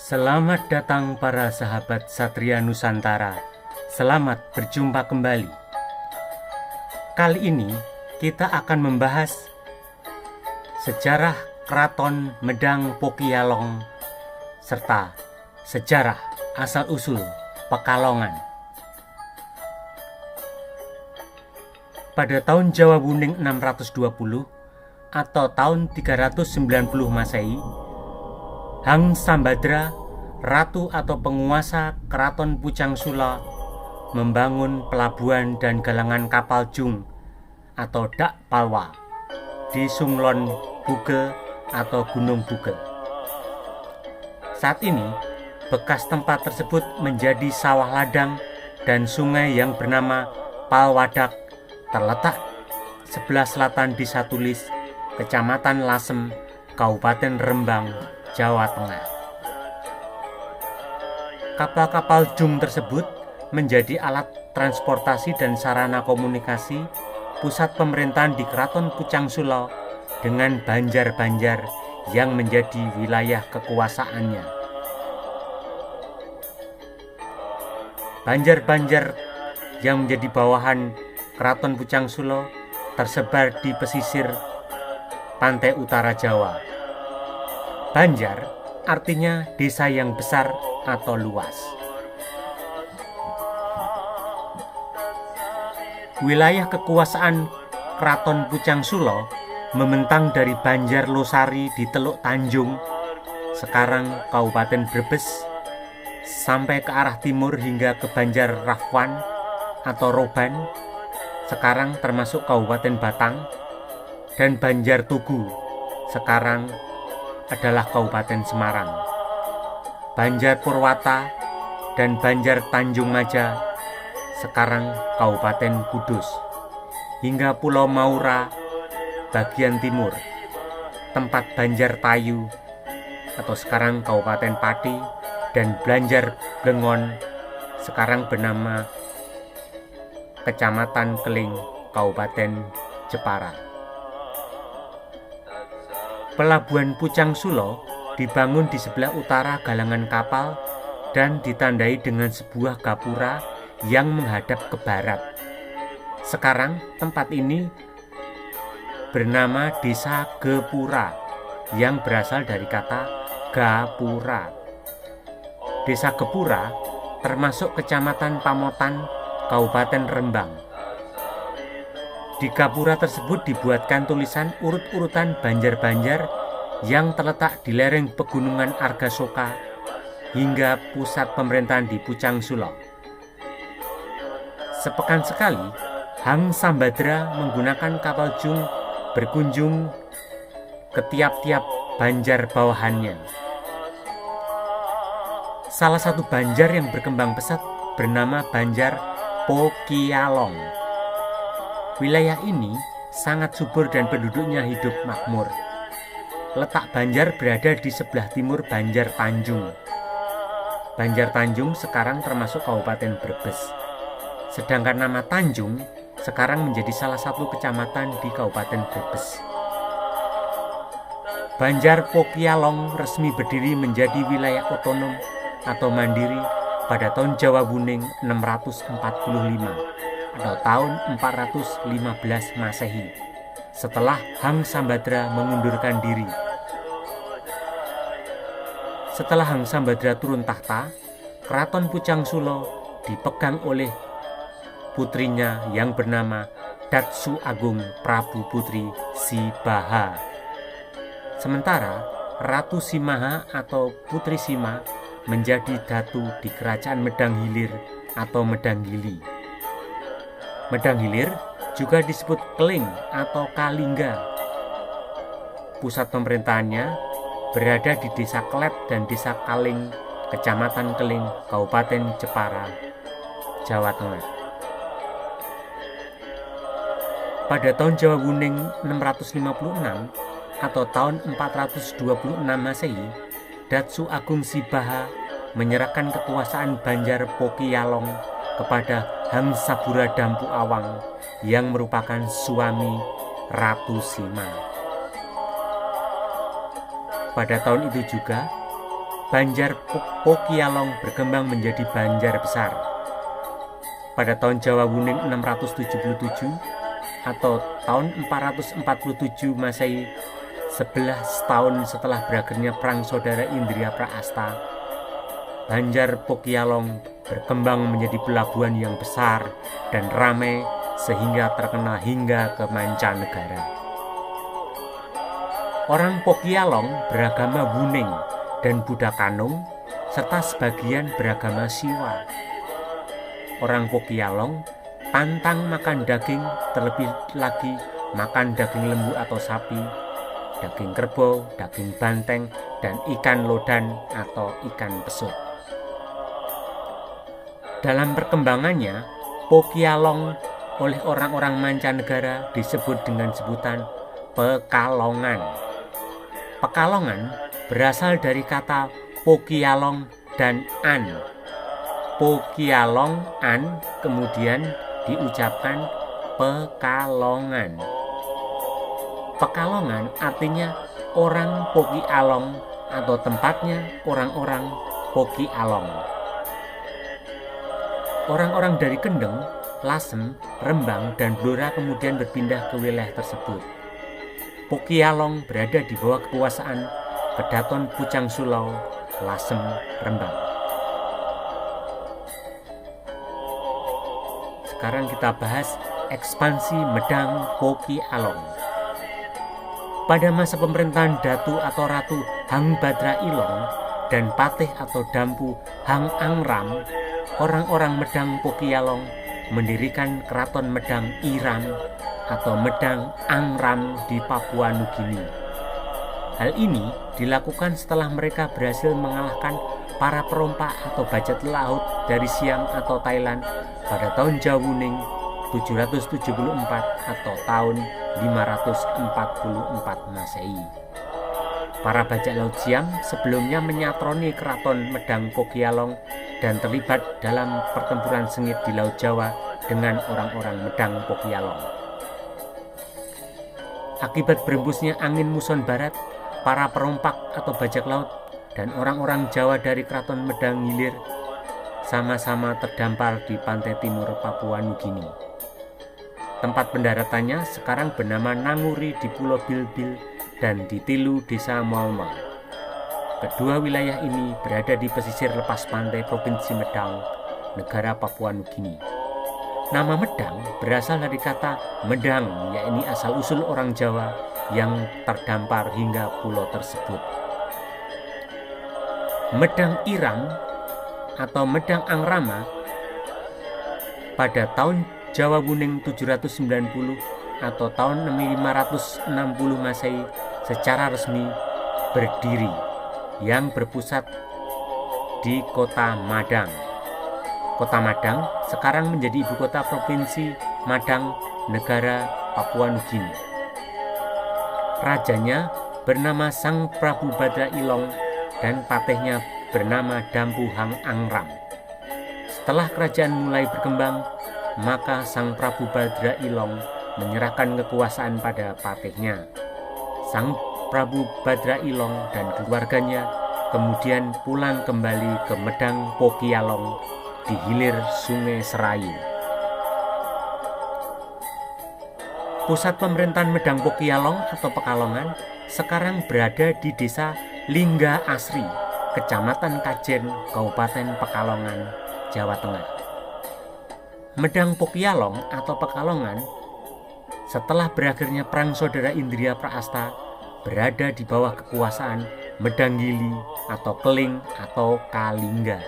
Selamat datang para sahabat Satria Nusantara. Selamat berjumpa kembali. Kali ini kita akan membahas sejarah Keraton Medang Pokialong serta sejarah asal-usul Pekalongan. Pada tahun Jawa Wuning 620 atau tahun 390 Masehi, Hang Sambadra, ratu atau penguasa Keraton Pucang Sula, membangun pelabuhan dan galangan kapal jung atau dak palwa di Sunglon Bugel atau Gunung Bugel. Saat ini, bekas tempat tersebut menjadi sawah ladang dan sungai yang bernama Palwadak terletak sebelah selatan Desa Tulis, Kecamatan Lasem, Kabupaten Rembang, Jawa Tengah. Kapal-kapal jung tersebut menjadi alat transportasi dan sarana komunikasi pusat pemerintahan di Keraton Pucang Sula dengan banjar-banjar yang menjadi wilayah kekuasaannya. Banjar-banjar yang menjadi bawahan Keraton Pucang Sula tersebar di pesisir pantai utara Jawa. Banjar artinya desa yang besar atau luas. Wilayah kekuasaan Keraton Pucang Sula membentang dari Banjar Losari di Teluk Tanjung, sekarang Kabupaten Brebes, sampai ke arah timur hingga ke Banjar Rafwan atau Roban, sekarang termasuk Kabupaten Batang, dan Banjar Tugu, sekarang adalah Kabupaten Semarang. Banjar Purwata dan Banjar Tanjung Maja, sekarang Kabupaten Kudus, hingga Pulau Maura bagian timur, tempat Banjar Tayu atau sekarang Kabupaten Pati, dan Banjar Gengon, sekarang bernama Kecamatan Keling, Kabupaten Jepara. Pelabuhan Pucang Sula dibangun di sebelah utara galangan kapal dan ditandai dengan sebuah gapura yang menghadap ke barat. Sekarang tempat ini bernama Desa Gepura yang berasal dari kata gapura. Desa Gepura termasuk Kecamatan Pamotan, Kabupaten Rembang. Di gapura tersebut dibuatkan tulisan urut-urutan banjar-banjar yang terletak di lereng pegunungan Argasoka hingga pusat pemerintahan di Pucang Sula. Sepekan sekali, Hang Sambadra menggunakan kapal jung berkunjung ke tiap-tiap banjar bawahannya. Salah satu banjar yang berkembang pesat bernama Banjar Pokialong. Wilayah ini sangat subur dan penduduknya hidup makmur. Letak Banjar berada di sebelah timur Banjar Tanjung. Banjar Tanjung sekarang termasuk Kabupaten Brebes. Sedangkan nama Tanjung sekarang menjadi salah satu kecamatan di Kabupaten Brebes. Banjar Pokialong resmi berdiri menjadi wilayah otonom atau mandiri pada tahun Jawa Wuning 645 atau tahun 415 Masehi, setelah Hang Sambadra mengundurkan diri. Setelah Hang Sambadra turun tahta, Keraton Pucang Sula dipegang oleh putrinya yang bernama Datsu Agung Prabu Putri Sibaha. Sementara Ratu Simaha atau Putri Sima menjadi datu di Kerajaan Medang Hilir atau Medang Gili. Medang Hilir juga disebut Keling atau Kalingga. Pusat pemerintahannya berada di Desa Klet dan Desa Kaling, Kecamatan Keling, Kabupaten Jepara, Jawa Tengah. Pada tahun Jawa Wuning 656 atau tahun 426 Masehi, Datsu Agung Sibaha menyerahkan kekuasaan Banjar Pokialong kepada Hang Sabura Dampu Awang yang merupakan suami Ratu Sima. Pada tahun itu juga, Banjar Pokialong berkembang menjadi Banjar Besar. Pada tahun Jawa Wuning 677 atau tahun 447 Masehi, 11 tahun setelah berakhirnya Perang Saudara Indria Praasta, Banjar Pokialong berkembang menjadi pelabuhan yang besar dan ramai sehingga terkenal hingga ke mancanegara. Orang Pokialong beragama Wuning dan Buddha Kanung, serta sebagian beragama Siwa. Orang Pokialong pantang makan daging, terlebih lagi makan daging lembu atau sapi, daging kerbau, daging banteng, dan ikan lodan atau ikan pesut. Dalam perkembangannya, Pokialong oleh orang-orang mancanegara disebut dengan sebutan Pekalongan. Pekalongan berasal dari kata Pokialong dan An. Pokialong An kemudian diucapkan Pekalongan. Pekalongan artinya orang Pokialong atau tempatnya orang-orang Pokialong. Orang-orang dari Kendeng, Lasem, Rembang, dan Blora kemudian berpindah ke wilayah tersebut. Pokialong berada di bawah kekuasaan Kedaton Pucang Sulau, Lasem, Rembang. Sekarang kita bahas ekspansi Medang Pokialong. Pada masa pemerintahan Datu atau Ratu Hang Badra Ilong dan Patih atau Dampu Hang Angram, orang-orang Medang Pokialong mendirikan Keraton Medang Iram atau Medang Angram di Papua Nugini. Hal ini dilakukan setelah mereka berhasil mengalahkan para perompak atau bajak laut dari Siam atau Thailand pada tahun Jawa Wuning 774 atau tahun 544 Masehi. Para bajak laut Siam sebelumnya menyatroni Keraton Medang Pokialong dan terlibat dalam pertempuran sengit di Laut Jawa dengan orang-orang Medang Pokialong. Akibat berembusnya angin muson barat, para perompak atau bajak laut dan orang-orang Jawa dari Keraton Medang Hilir sama-sama terdampar di pantai timur Papua Nugini. Tempat pendaratannya sekarang bernama Nanguri di Pulau Bilbil dan di Tilu Desa Maumau. Kedua wilayah ini berada di pesisir lepas pantai Provinsi Medang, negara Papua Nugini. Nama Medang berasal dari kata Medang, yakni asal-usul orang Jawa yang terdampar hingga pulau tersebut. Medang Iram atau Medang Angrama pada tahun Jawa Wuning 790 atau tahun 560 Masehi secara resmi berdiri yang berpusat di Kota Madang. Kota Madang sekarang menjadi ibu kota Provinsi Madang, negara Papua Nugini. Rajanya bernama Sang Prabu Badra Ilong dan patihnya bernama Dampu Hang Angram. Setelah kerajaan mulai berkembang, maka Sang Prabu Badra Ilong menyerahkan kekuasaan pada patihnya. Sang Prabu Badra Ilong dan keluarganya kemudian pulang kembali ke Medang Pokialong di hilir Sungai Serayu. Pusat pemerintahan Medang Pokialong atau Pekalongan sekarang berada di Desa Lingga Asri, Kecamatan Kajen, Kabupaten Pekalongan, Jawa Tengah. Medang Pokialong atau Pekalongan setelah berakhirnya Perang Saudara Indria Praasta berada di bawah kekuasaan Medang Gili atau Keling atau Kalingga.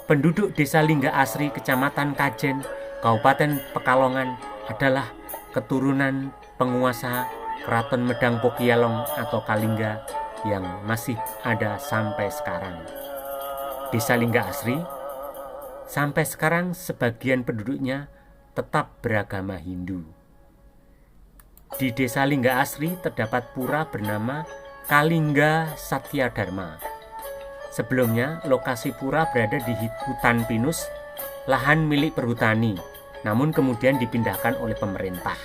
Penduduk Desa Lingga Asri, Kecamatan Kajen, Kabupaten Pekalongan adalah keturunan penguasa Keraton Medang Pokialong atau Kalingga yang masih ada sampai sekarang. Desa Lingga Asri sampai sekarang sebagian penduduknya tetap beragama Hindu. Di Desa Lingga Asri terdapat pura bernama Kalingga Satya Dharma. Sebelumnya, lokasi pura berada di hutan pinus, lahan milik perhutani, namun kemudian dipindahkan oleh pemerintah.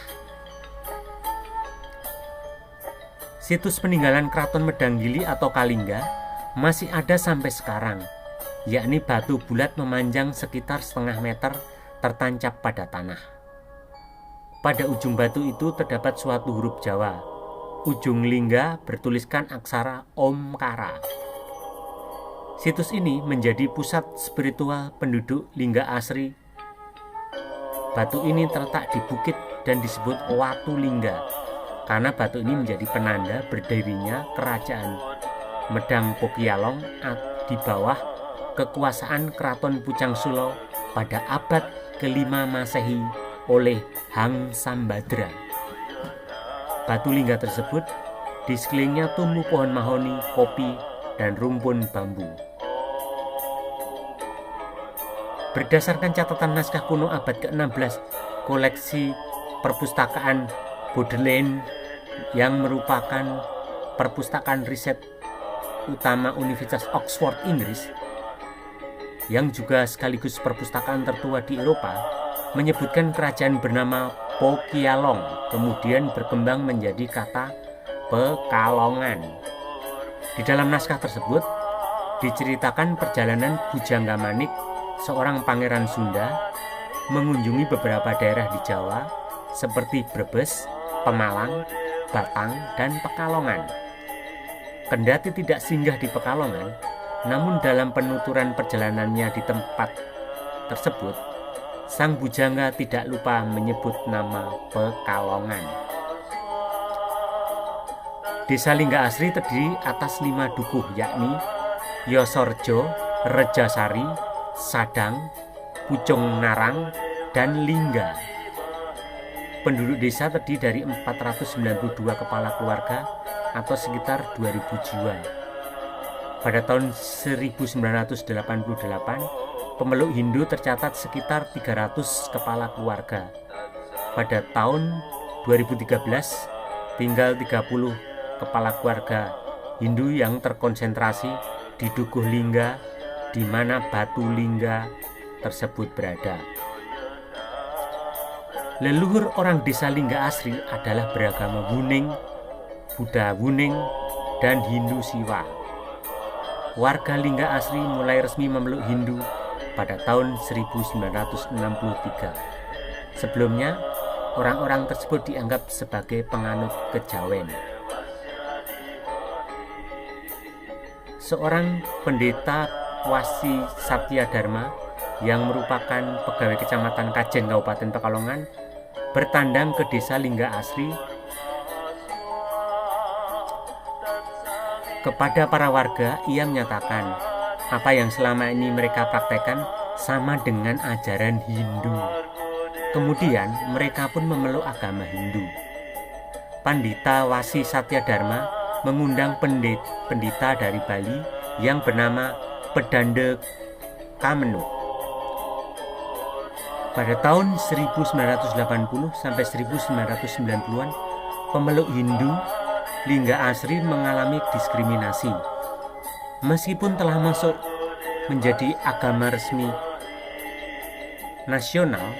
Situs peninggalan Keraton Medanggili atau Kalingga masih ada sampai sekarang, yakni batu bulat memanjang sekitar setengah meter tertancap pada tanah. Pada ujung batu itu terdapat suatu huruf Jawa. Ujung lingga bertuliskan aksara Omkara. Situs ini menjadi pusat spiritual penduduk Lingga Asri. Batu ini terletak di bukit dan disebut Watu Lingga karena batu ini menjadi penanda berdirinya kerajaan Medang Pokialong di bawah kekuasaan Keraton Pucang Sulo pada abad ke-5 Masehi oleh Hang Sambadra. Batu lingga tersebut di sekelilingnya tumbuh pohon mahoni, kopi, dan rumpun bambu. Berdasarkan catatan naskah kuno abad ke-16 koleksi perpustakaan Bodleian yang merupakan perpustakaan riset utama Universitas Oxford, Inggris, yang juga sekaligus perpustakaan tertua di Eropa, menyebutkan kerajaan bernama Pokialong kemudian berkembang menjadi kata Pekalongan. Di dalam naskah tersebut diceritakan perjalanan Bujangga Manik, seorang pangeran Sunda, mengunjungi beberapa daerah di Jawa seperti Brebes, Pemalang, Batang, dan Pekalongan. Kendati tidak singgah di Pekalongan, namun dalam penuturan perjalanannya di tempat tersebut, sang bujangga tidak lupa menyebut nama Pekalongan. Desa Lingga Asri terdiri atas 5 dukuh, yakni Yosorjo, Rejasari, Sadang, Pucung Narang, dan Lingga. Penduduk desa terdiri dari 492 kepala keluarga atau sekitar 2000 jiwa. Pada tahun 1988, pemeluk Hindu tercatat sekitar 300 kepala keluarga. Pada tahun 2013, tinggal 30 kepala keluarga Hindu yang terkonsentrasi di Dukuh Lingga, di mana batu lingga tersebut berada. Leluhur orang desa Lingga Asri adalah beragama Wuning, Buddha Wuning, dan Hindu Siwa. Warga Lingga Asri mulai resmi memeluk Hindu pada tahun 1963. Sebelumnya, orang-orang tersebut dianggap sebagai penganut kejawen. Seorang pendeta Wasi Satya Dharma yang merupakan pegawai kecamatan Kajen Kabupaten Pekalongan bertandang ke desa Lingga Asri. Kepada para warga, ia menyatakan apa yang selama ini mereka praktekkan sama dengan ajaran Hindu. Kemudian mereka pun memeluk agama Hindu. Pandita Wasi Satya Dharma mengundang pendeta dari Bali yang bernama Pedanda Kamenu. Pada tahun 1980 sampai 1990-an, pemeluk Hindu Lingga Asri mengalami diskriminasi. Meskipun telah masuk menjadi agama resmi nasional,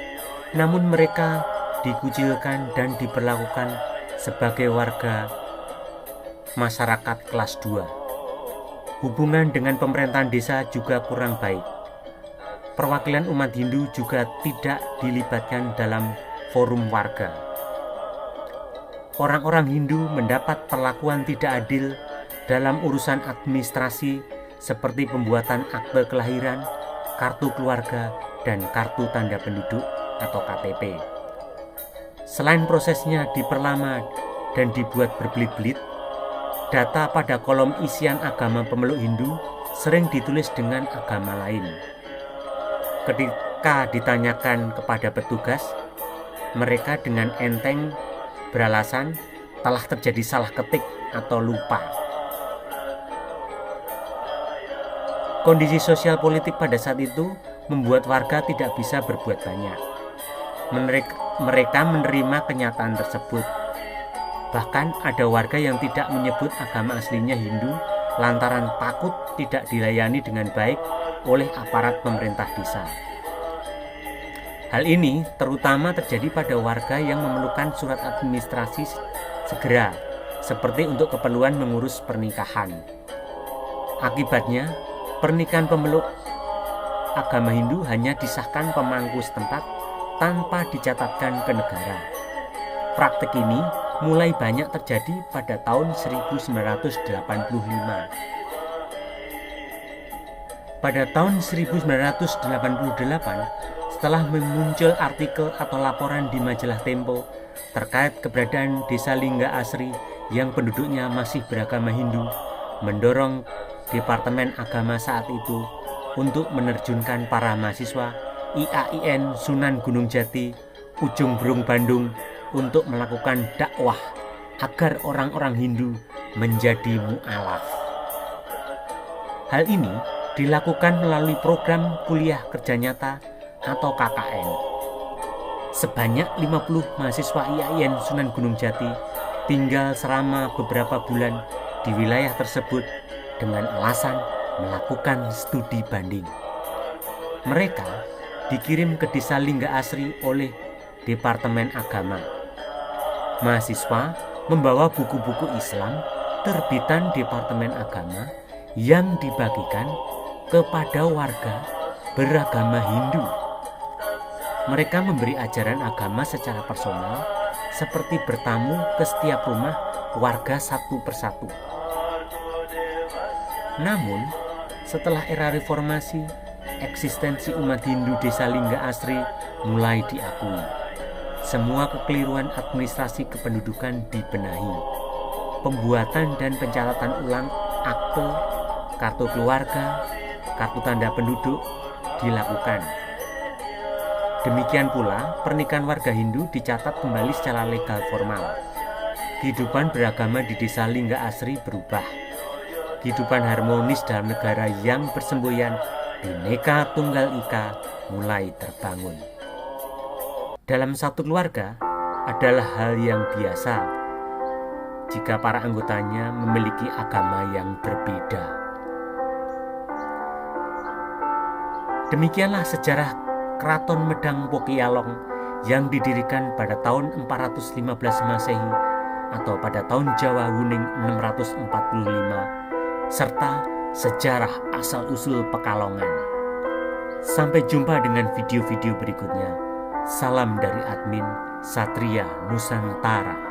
namun mereka dikucilkan dan diperlakukan sebagai warga masyarakat kelas 2. Hubungan dengan pemerintahan desa juga kurang baik. Perwakilan umat Hindu juga tidak dilibatkan dalam forum warga. Orang-orang Hindu mendapat perlakuan tidak adil dalam urusan administrasi seperti pembuatan akte kelahiran, kartu keluarga, dan kartu tanda penduduk atau KTP. Selain prosesnya diperlama dan dibuat berbelit-belit, data pada kolom isian agama pemeluk Hindu sering ditulis dengan agama lain. Ketika ditanyakan kepada petugas, mereka dengan enteng beralasan telah terjadi salah ketik atau lupa. Kondisi sosial politik pada saat itu membuat warga tidak bisa berbuat banyak. Mereka menerima kenyataan tersebut. Bahkan ada warga yang tidak menyebut agama aslinya Hindu lantaran takut tidak dilayani dengan baik oleh aparat pemerintah desa. Hal ini terutama terjadi pada warga yang memerlukan surat administrasi segera seperti untuk keperluan mengurus pernikahan. Akibatnya, pernikahan pemeluk agama Hindu hanya disahkan pemangku setempat tanpa dicatatkan ke negara. Praktik ini mulai banyak terjadi pada tahun 1985. Pada tahun 1988, setelah muncul artikel atau laporan di majalah Tempo terkait keberadaan desa Lingga Asri yang penduduknya masih beragama Hindu, mendorong Departemen Agama saat itu untuk menerjunkan para mahasiswa IAIN Sunan Gunung Jati, Ujung Berung Bandung untuk melakukan dakwah agar orang-orang Hindu menjadi mu'alaf. Hal ini dilakukan melalui program kuliah kerja nyata atau KKN. Sebanyak 50 mahasiswa IAIN Sunan Gunung Jati tinggal selama beberapa bulan di wilayah tersebut dengan alasan melakukan studi banding. Mereka dikirim ke desa Lingga Asri oleh Departemen Agama. Mahasiswa membawa buku-buku Islam terbitan Departemen Agama yang dibagikan kepada warga beragama Hindu. Mereka memberi ajaran agama secara personal, seperti bertamu ke setiap rumah warga satu persatu. Namun, setelah era reformasi, eksistensi umat Hindu desa Lingga Asri mulai diakui. Semua kekeliruan administrasi kependudukan dibenahi. Pembuatan dan pencatatan ulang akte, kartu keluarga, kartu tanda penduduk dilakukan. Demikian pula, pernikahan warga Hindu dicatat kembali secara legal formal. Kehidupan beragama di desa Lingga Asri berubah. Kehidupan harmonis dalam negara yang bersemboyan Bhinneka Tunggal Ika mulai terbangun. Dalam satu keluarga adalah hal yang biasa jika para anggotanya memiliki agama yang berbeda. Demikianlah sejarah Keraton Medang Pokialong yang didirikan pada tahun 415 Masehi atau pada tahun Jawa Wuning 645, serta sejarah asal-usul Pekalongan. Sampai jumpa dengan video-video berikutnya. Salam dari admin Satria Nusantara.